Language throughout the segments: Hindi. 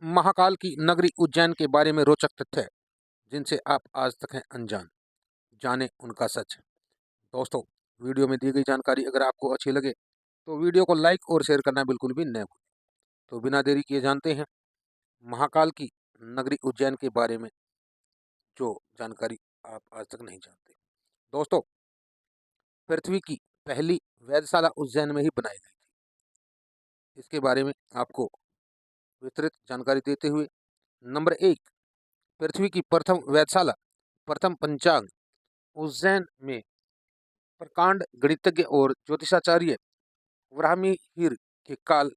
महाकाल की नगरी उज्जैन के बारे में रोचक तथ्य जिनसे आप आज तक हैं अनजान, जाने उनका सच। दोस्तों, वीडियो में दी गई जानकारी अगर आपको अच्छी लगे तो वीडियो को लाइक और शेयर करना बिल्कुल भी न भूलें। तो बिना देरी किए जानते हैं महाकाल की नगरी उज्जैन के बारे में जो जानकारी आप आज तक नहीं जानते। दोस्तों, पृथ्वी की पहली वेधशाला उज्जैन में ही बनाई गई थी। इसके बारे में आपको विस्तृत जानकारी देते हुए, नंबर 1, पृथ्वी की प्रथम वेधशाला, प्रथम पंचांग उज्जैन में प्रकांड गणितज्ञ और ज्योतिषाचार्य वराहमिहिर के काल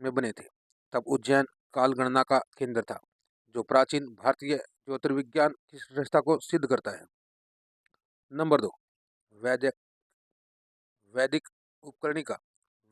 में बने थे। तब उज्जैन काल गणना का केंद्र था, जो प्राचीन भारतीय ज्योतिर्विज्ञान की श्रेष्ठता को सिद्ध करता है। नंबर 2, वैदिक वैदिक उपकरणिका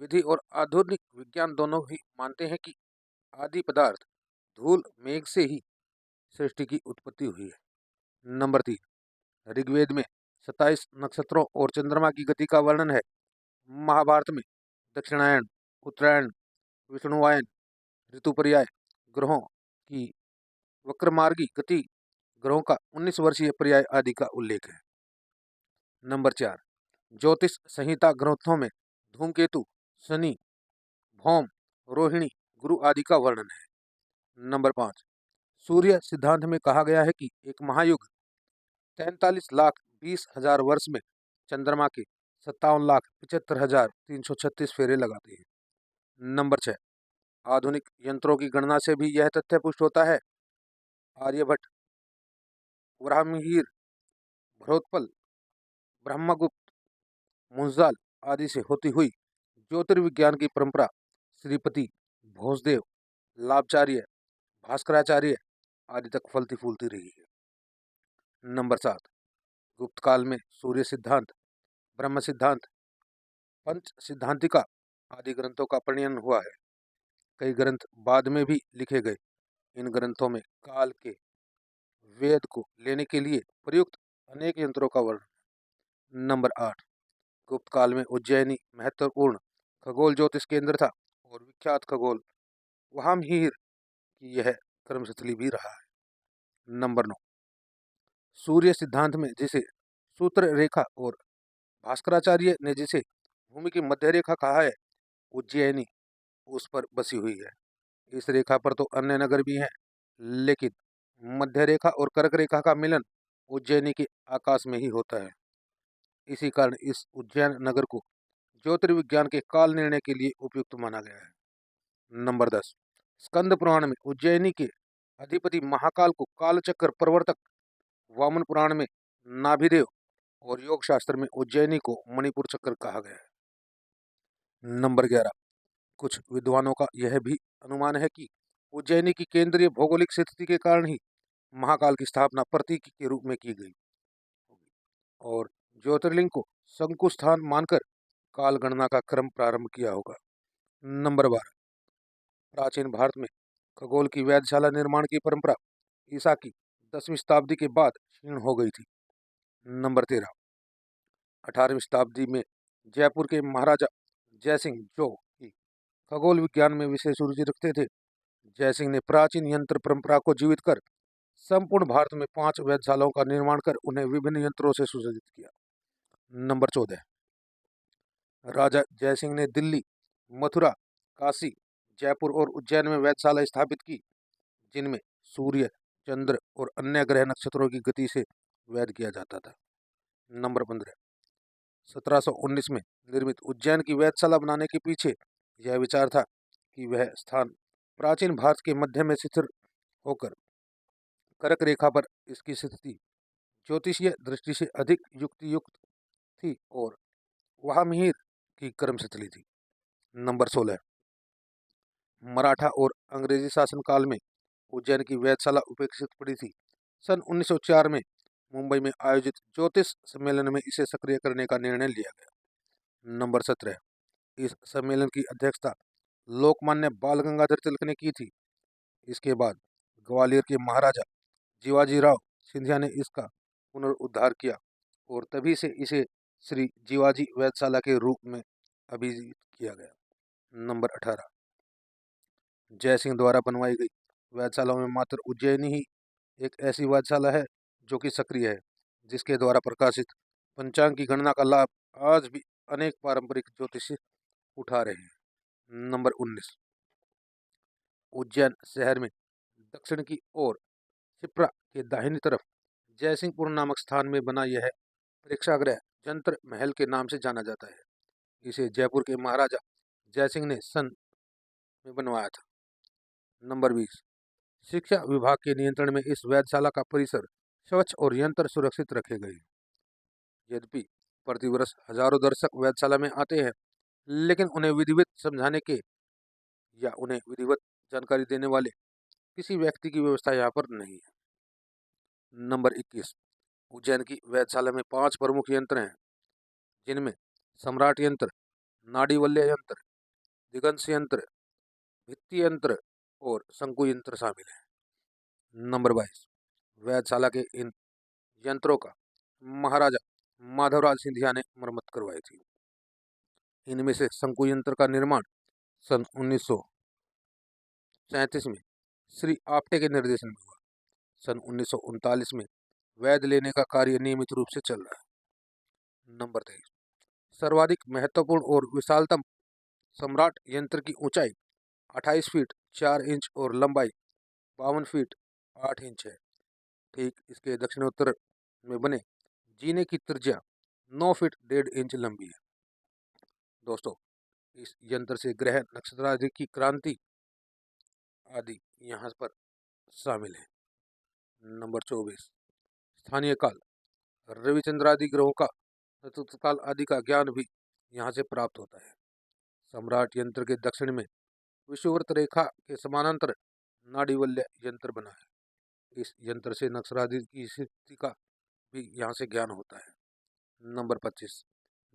विधि और आधुनिक विज्ञान दोनों ही मानते हैं कि आदि पदार्थ धूल मेघ से ही सृष्टि की उत्पत्ति हुई है। नंबर 3, ऋग्वेद में 27 नक्षत्रों और चंद्रमा की गति का वर्णन है। महाभारत में दक्षिणायन, उत्तरायण, विष्णुवायन, ऋतुपर्याय ग्रहों की वक्रमार्गी गति, ग्रहों का 19 वर्षीय पर्याय आदि का उल्लेख है। नंबर 4, ज्योतिष संहिता ग्रंथों में धूमकेतु, शनि, भौम, रोहिणी, गुरु आदि का वर्णन है। नंबर 5, सूर्य सिद्धांत में कहा गया है कि एक महायुग 43,20,000 वर्ष में चंद्रमा के 57,75,336 फेरे लगाते हैं। नंबर 6, आधुनिक यंत्रों की गणना से भी यह तथ्य पुष्ट होता है। आर्यभट्ट, वराहमिहिर, बृहत्पल, ब्रह्मगुप्त, मुंजाल आदि से होती हुई ज्योतिर्विज्ञान की परंपरा श्रीपति, भोजदेव, लाभचार्य, भास्कराचार्य आदि तक फलती फूलती रही है। नंबर 7, गुप्त काल में सूर्य सिद्धांत, ब्रह्म सिद्धांत, पंच सिद्धांतिका आदि ग्रंथों का प्रणयन हुआ है। कई ग्रंथ बाद में भी लिखे गए। इन ग्रंथों में काल के वेद को लेने के लिए प्रयुक्त अनेक यंत्रों का वर्णन। नंबर 8, गुप्त काल में उज्जैनी महत्वपूर्ण खगोल ज्योतिष केंद्र था और विख्यात खगोल वहामहिर की यह कर्मस्थली भी रहा है। नंबर 9, सूर्य सिद्धांत में जिसे सूत्र रेखा और भास्कराचार्य ने जिसे भूमि की मध्य रेखा कहा है, उज्जैनी उस पर बसी हुई है। इस रेखा पर तो अन्य नगर भी हैं, लेकिन मध्य रेखा और कर्क रेखा का मिलन उज्जैनी के आकाश में ही होता है। इसी कारण इस उज्जैन नगर को ज्योतिर्विज्ञान के काल निर्णय के लिए उपयुक्त माना गया है। नंबर 10, स्कंद पुराण में उज्जैनी के अधिपति महाकाल को कालचक्र प्रवर्तक, वामन पुराण में नाभिदेव और योग शास्त्र में उज्जैनी को मणिपुर चक्र कहा गया है। नंबर 11, कुछ विद्वानों का यह भी अनुमान है कि उज्जैनी की केंद्रीय भौगोलिक स्थिति के कारण ही महाकाल की स्थापना प्रतीक के रूप में की गई और ज्योतिर्लिंग को शंकु स्थान मानकर काल गणना का क्रम प्रारंभ किया होगा। नंबर 12, प्राचीन भारत में खगोल की वेधशाला निर्माण की परंपरा ईसा की 10वीं शताब्दी के बाद क्षीण हो गई थी। नंबर 13, 18वीं शताब्दी में जयपुर के महाराजा जयसिंह जो कि खगोल विज्ञान में विशेष रुचि रखते थे, जयसिंह ने प्राचीन यंत्र परंपरा को जीवित कर संपूर्ण भारत में 5 वेधशालाओं का निर्माण कर उन्हें विभिन्न यंत्रों से सुसज्जित किया। नंबर 14, राजा जयसिंह ने दिल्ली, मथुरा, काशी, जयपुर और उज्जैन में वेधशाला स्थापित की, जिनमें सूर्य, चंद्र और अन्य ग्रह नक्षत्रों की गति से वेध किया जाता था। नंबर 15, 1719 में निर्मित उज्जैन की वेधशाला बनाने के पीछे यह विचार था कि वह स्थान प्राचीन भारत के मध्य में स्थिर होकर कर्क रेखा पर इसकी स्थिति ज्योतिषीय दृष्टि से अधिक युक्तियुक्त थी और वह मिहिर की कर्मस्थली थी। नंबर 16, मराठा और अंग्रेजी शासनकाल में उज्जैन की वेधशाला उपेक्षित पड़ी थी। सन 1904 में मुंबई में आयोजित ज्योतिष सम्मेलन में इसे सक्रिय करने का निर्णय लिया गया। नंबर 17, इस सम्मेलन की अध्यक्षता लोकमान्य बाल गंगाधर तिलक ने की थी। इसके बाद ग्वालियर के महाराजा जीवाजीराव सिंधिया ने इसका पुनरुद्धार किया और तभी से इसे श्री जीवाजी वेधशाला के रूप में अभिहित किया गया। नंबर 18, जयसिंह द्वारा बनवाई गई वेधशालाओं में मात्र उज्जैनी ही एक ऐसी वेधशाला है जो कि सक्रिय है, जिसके द्वारा प्रकाशित पंचांग की गणना का लाभ आज भी अनेक पारंपरिक ज्योतिषी उठा रहे हैं। नंबर 19, उज्जैन शहर में दक्षिण की ओर शिप्रा के दाहिनी तरफ जयसिंहपुर नामक स्थान में बना यह प्रेक्षागृह जंतर महल के नाम से जाना जाता है। इसे जयपुर के महाराजा जयसिंह ने सन में बनवाया था। नंबर 20, शिक्षा विभाग के नियंत्रण में इस वेधशाला का परिसर स्वच्छ और यंत्र सुरक्षित रखे गए हैं। यद्यपि प्रतिवर्ष हजारों दर्शक वेधशाला में आते हैं, लेकिन उन्हें विधिवत समझाने के या उन्हें विधिवत जानकारी देने वाले किसी व्यक्ति की व्यवस्था यहाँ पर नहीं है। नंबर 21, उज्जैन की वेधशाला में 5 प्रमुख यंत्र हैं, जिनमें सम्राट यंत्र, नाड़ीवल्य यंत्र, दिगंश यंत्र, भित्ति यंत्र और शंकु यंत्र शामिल हैं। नंबर 22, वेधशाला के इन यंत्रों का महाराजा माधवराज सिंधिया ने मरम्मत करवाई थी। इनमें से शंकु यंत्र का निर्माण सन 1937 में श्री आपटे के निर्देशन में हुआ। सन 1939 में वैध लेने का कार्य नियमित रूप से चल रहा है। नंबर 23, सर्वाधिक महत्वपूर्ण और विशालतम सम्राट यंत्र की ऊंचाई 28 फीट 4 इंच और लंबाई 52 फीट 8 इंच है। ठीक इसके दक्षिणोत्तर में बने जीने की त्रिज्या 9 फीट 1.5 इंच लंबी है। दोस्तों, इस यंत्र से ग्रह नक्षत्र आदि की क्रांति आदि यहाँ पर शामिल है। नंबर 24, स्थानीय काल, रविचंद्र आदि ग्रहों का नक्षत्र काल आदि का ज्ञान भी यहाँ से प्राप्त होता है। सम्राट यंत्र के दक्षिण में विषुववृत्त रेखा के समानांतर नाड़ीवल्य यंत्र बना है। इस यंत्र से नक्षत्र आदि की स्थिति का भी यहाँ से ज्ञान होता है। नंबर 25,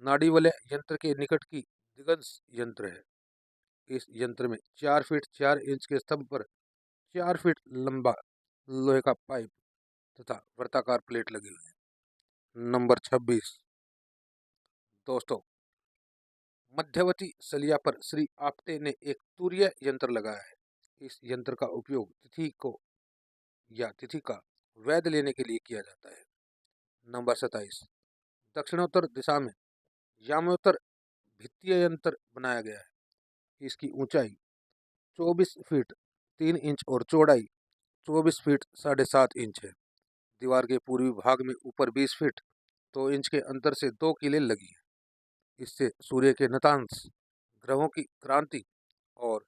नाड़ीवल्य यंत्र के निकट की दिगंश यंत्र है। इस यंत्र में 4 फीट 4 इंच के स्तंभ पर 4 फीट लंबा लोहे का पाइप तथा वृत्ताकार प्लेट लगी हुई है। नंबर 26, दोस्तों, मध्यवती सलिया पर श्री आपटे ने एक तूर्य यंत्र लगाया है। इस यंत्र का उपयोग तिथि को या तिथि का वैध लेने के लिए किया जाता है। नंबर 27, दक्षिणोत्तर दिशा में यामोत्तर भित्तीय यंत्र बनाया गया है। इसकी ऊंचाई 24 फीट 3 इंच और चौड़ाई 24 फीट 7.5 इंच है। दीवार के पूर्वी भाग में ऊपर 20 फीट 2 इंच के अंतर से 2 कीलें लगी हैं। इससे सूर्य के नतांश, ग्रहों की क्रांति और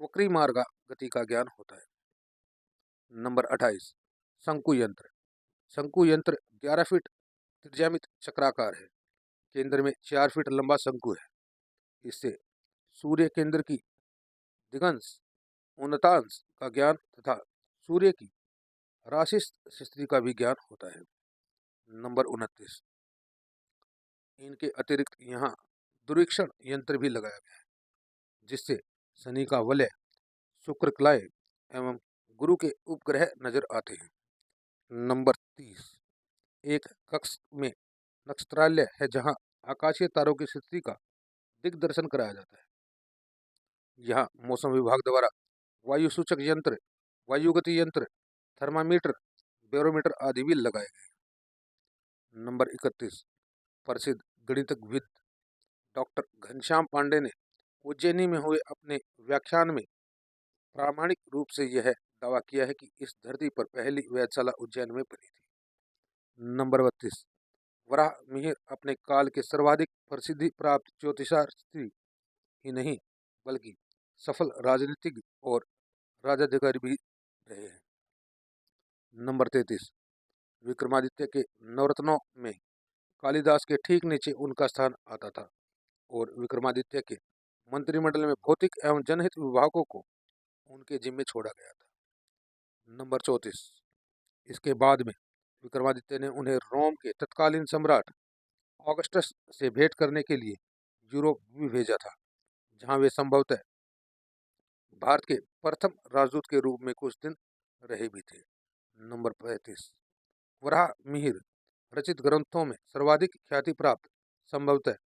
वक्री मार्ग गति का ज्ञान होता है। नंबर 28, शंकु यंत्र। शंकु यंत्र 11 फीट त्रिज्यामित चक्राकार है। केंद्र में 4 फीट लंबा शंकु है। इससे सूर्य केंद्र की दिगंश, उन्नतांश का ज्ञान तथा सूर्य की राशि स्थिति का भी ज्ञान होता है। नंबर 29, इनके अतिरिक्त यहाँ दुर्वीक्षण यंत्र भी लगाया गया है, जिससे शनि का वलय, शुक्र क्लाय एवं गुरु के उपग्रह नजर आते हैं। नंबर 30, एक कक्ष में नक्षत्रालय है, जहाँ आकाशीय तारों की स्थिति का दिग्दर्शन कराया जाता है। यहाँ मौसम विभाग द्वारा वायु सूचक यंत्र, वायुगति यंत्र, थर्मामीटर, बैरोमीटर आदि भी लगाए गए। नंबर 31, प्रसिद्ध गणितज्ञ डॉक्टर घनश्याम पांडे ने उज्जैनी में हुए अपने व्याख्यान में प्रामाणिक रूप से यह दावा किया है कि इस धरती पर पहली वेधशाला उज्जैन में बनी थी। नंबर 32, वराह मिहिर अपने काल के सर्वाधिक प्रसिद्धि प्राप्त ज्योतिषार्थी ही नहीं बल्कि सफल राजनीतिज्ञ और राजाधिकारी भी रहे हैं। नंबर 33, विक्रमादित्य के नवरत्नों में कालिदास के ठीक नीचे उनका स्थान आता था और विक्रमादित्य के मंत्रिमंडल में भौतिक एवं जनहित विभागों को उनके जिम्मे छोड़ा गया था। नंबर 34, इसके बाद में विक्रमादित्य ने उन्हें रोम के तत्कालीन सम्राट ऑगस्टस से भेंट करने के लिए यूरोप भी भेजा था, जहां वे संभवतः भारत के प्रथम राजदूत के रूप में कुछ दिन रहे भी थे। नंबर 35, वराह मिहिर रचित ग्रंथों में सर्वाधिक ख्याति प्राप्त संभवतः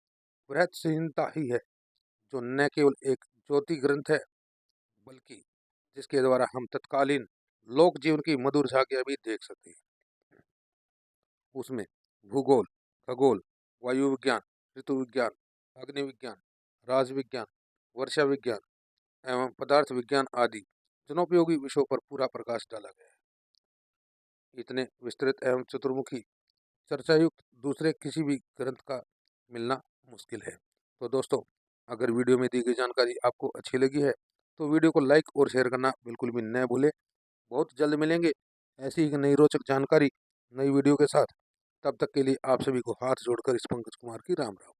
बृहत संहिता ही है, जो न केवल एक ज्योति ग्रंथ है बल्कि जिसके द्वारा हम तत्कालीन लोक जीवन की मधुर झांकियां भी देख सकते हैं। उसमें भूगोल, खगोल, वायु विज्ञान, ऋतु विज्ञान, अग्नि विज्ञान, राज विज्ञान, वर्षा विज्ञान एवं पदार्थ विज्ञान आदि जनोपयोगी विषयों पर पूरा प्रकाश डाला गया है। इतने विस्तृत एवं चतुर्मुखी चर्चायुक्त दूसरे किसी भी ग्रंथ का मिलना मुश्किल है। तो दोस्तों, अगर वीडियो में दी गई जानकारी आपको अच्छी लगी है तो वीडियो को लाइक और शेयर करना बिल्कुल भी न भूलें। बहुत जल्द मिलेंगे ऐसी ही नई रोचक जानकारी नई वीडियो के साथ। तब तक के लिए आप सभी को हाथ जोड़कर इस पंकज कुमार की राम राम।